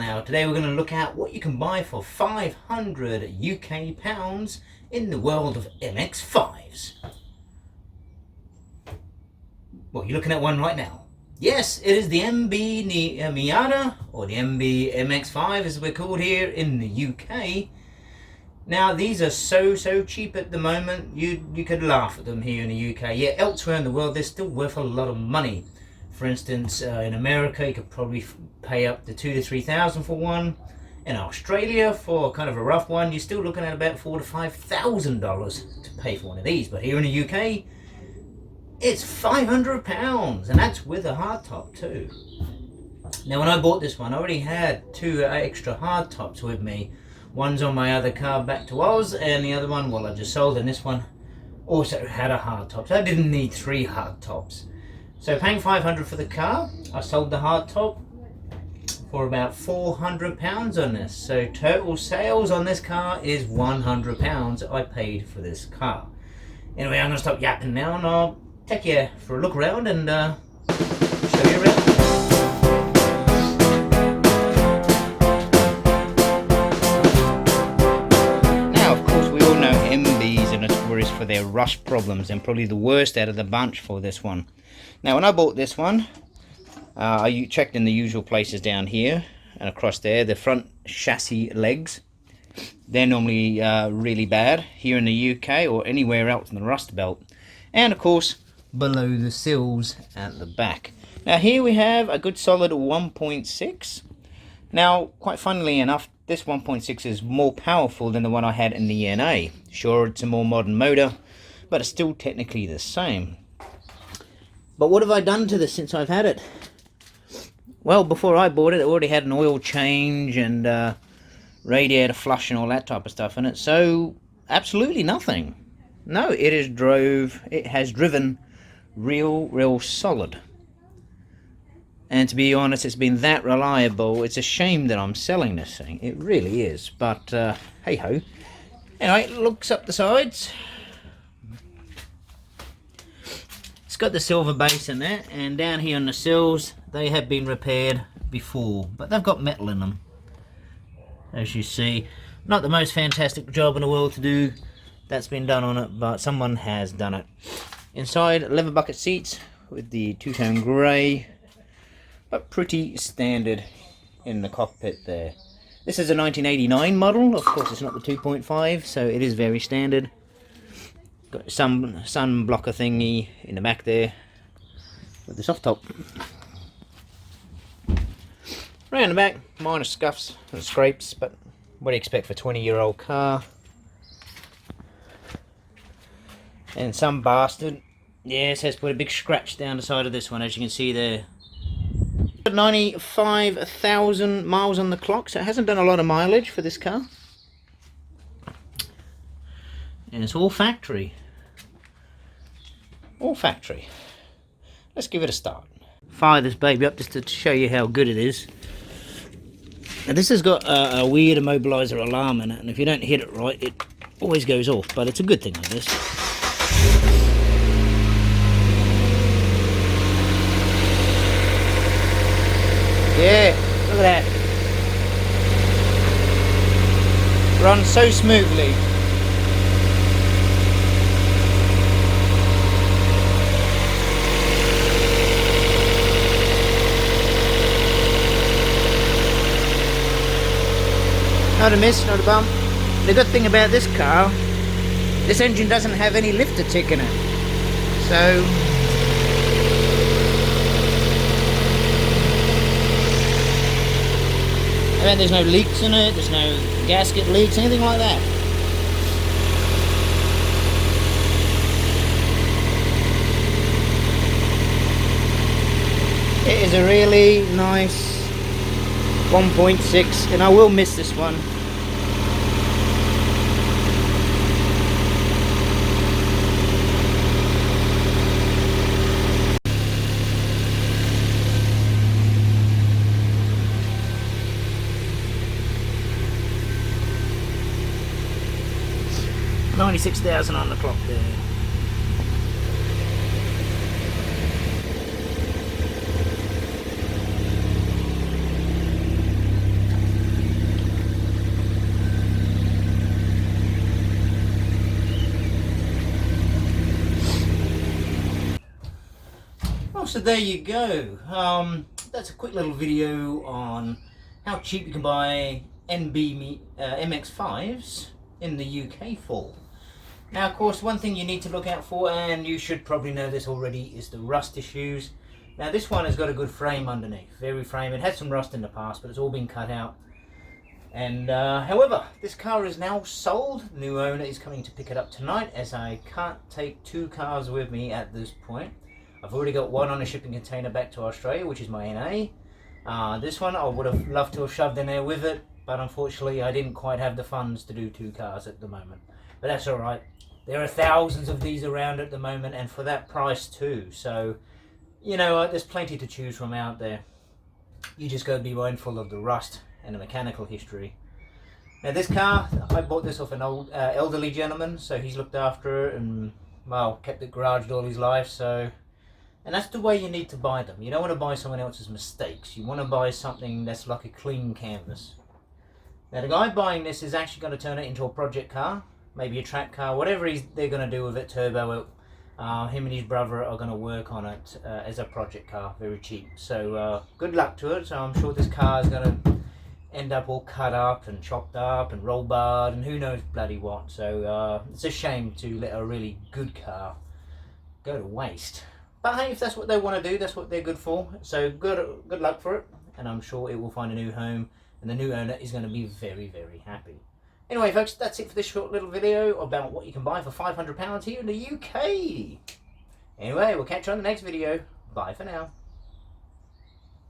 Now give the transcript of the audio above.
Now today we're going to look at what you can buy for 500 UK pounds in the world of MX5s. Well, you're looking at one right now. Yes, it is the NB Miata, or the NB MX5 as we're called here in the UK. Now these are so cheap at the moment, you could laugh at them here in the UK. Yeah, elsewhere in the world they're still worth a lot of money. For instance, in America you could probably pay up to $2,000 to $3,000 for one. In Australia, for kind of a rough one, you're still looking at about $4,000 to $5,000 to pay for one of these. But here in the UK, it's £500, and that's with a hardtop too. Now when I bought this one, I already had two extra hardtops with me. One's on my other car back to Oz, and the other one, well, I just sold, and this one also had a hardtop. So I didn't need three hardtops. So paying $500 for the car, I sold the hardtop for about £400 on this. So total sales on this car is £100 I paid for this car. Anyway, I'm going to stop yapping now, and I'll take you for a look around and show you around. For their rust problems, and probably the worst out of the bunch for this one. Now when I bought this one, I checked in the usual places down here and across there. The front chassis legs, they're normally really bad here in the UK or anywhere else in the rust belt, and of course below the sills at the back. Now here we have a good solid 1.6. Now quite funnily enough, this 1.6 is more powerful than the one I had in the NA. Sure, it's a more modern motor, but it's still technically the same. But what have I done to this since I've had it? Well, before I bought it, it already had an oil change and radiator flush and all that type of stuff in it. So, absolutely nothing. No, it has driven real solid. And to be honest, it's been that reliable. It's a shame that I'm selling this thing. It really is. But, hey ho. Anyway, it looks up the sides. It's got the silver base in there. And down here on the sills, they have been repaired before. But they've got metal in them. As you see. Not the most fantastic job in the world to do. That's been done on it. But someone has done it. Inside, leather bucket seats with the two-tone grey. But pretty standard in the cockpit there. This is a 1989 model. Of course, it's not the 2.5, so it is very standard. Got some sun blocker thingy in the back there with the soft top. Around the back, minor scuffs and scrapes, but what do you expect for a 20-year-old car? And some bastard, yes, has put a big scratch down the side of this one, as you can see there. 95,000 miles on the clock, so it hasn't done a lot of mileage for this car. And it's all factory. All factory. Let's give it a start. Fire this baby up just to show you how good it is. Now this has got a weird immobilizer alarm in it, and if you don't hit it right, it always goes off, but it's a good thing like this. Yeah, look at that. Runs so smoothly. Not a miss, not a bump. The good thing about this car, this engine doesn't have any lifter tick in it. So and there's no leaks in it, there's no gasket leaks, anything like that. It is a really nice 1.6, and I will miss this one. $96,000 on the clock there. so there you go. That's a quick little video on how cheap you can buy NB MX5s in the UK for. Now, of course, one thing you need to look out for, and you should probably know this already, is the rust issues. Now, this one has got a good frame underneath, very frame. It had some rust in the past, but it's all been cut out. And however, this car is now sold. The new owner is coming to pick it up tonight, as I can't take two cars with me at this point. I've already got one on a shipping container back to Australia, which is my NA. This one I would have loved to have shoved in there with it, but unfortunately I didn't quite have the funds to do two cars at the moment. But that's alright. There are thousands of these around at the moment, and for that price too. So, you know, there's plenty to choose from out there. You just got to be mindful of the rust and the mechanical history. Now, this car, I bought this off an old elderly gentleman, so he's looked after it and, well, kept it garaged all his life. So, and that's the way you need to buy them. You don't want to buy someone else's mistakes. You want to buy something that's like a clean canvas. Now, the guy buying this is actually going to turn it into a project car, maybe a track car, whatever they're going to do with it, turbo it. Him and his brother are going to work on it as a project car, very cheap. So good luck to it. So I'm sure this car is going to end up all cut up and chopped up and roll barred and who knows bloody what. So it's a shame to let a really good car go to waste. But hey, if that's what they want to do, that's what they're good for. So good luck for it, and I'm sure it will find a new home, and the new owner is going to be very, very happy. Anyway, folks, that's it for this short little video about what you can buy for £500 here in the UK. Anyway, we'll catch you on the next video. Bye for now.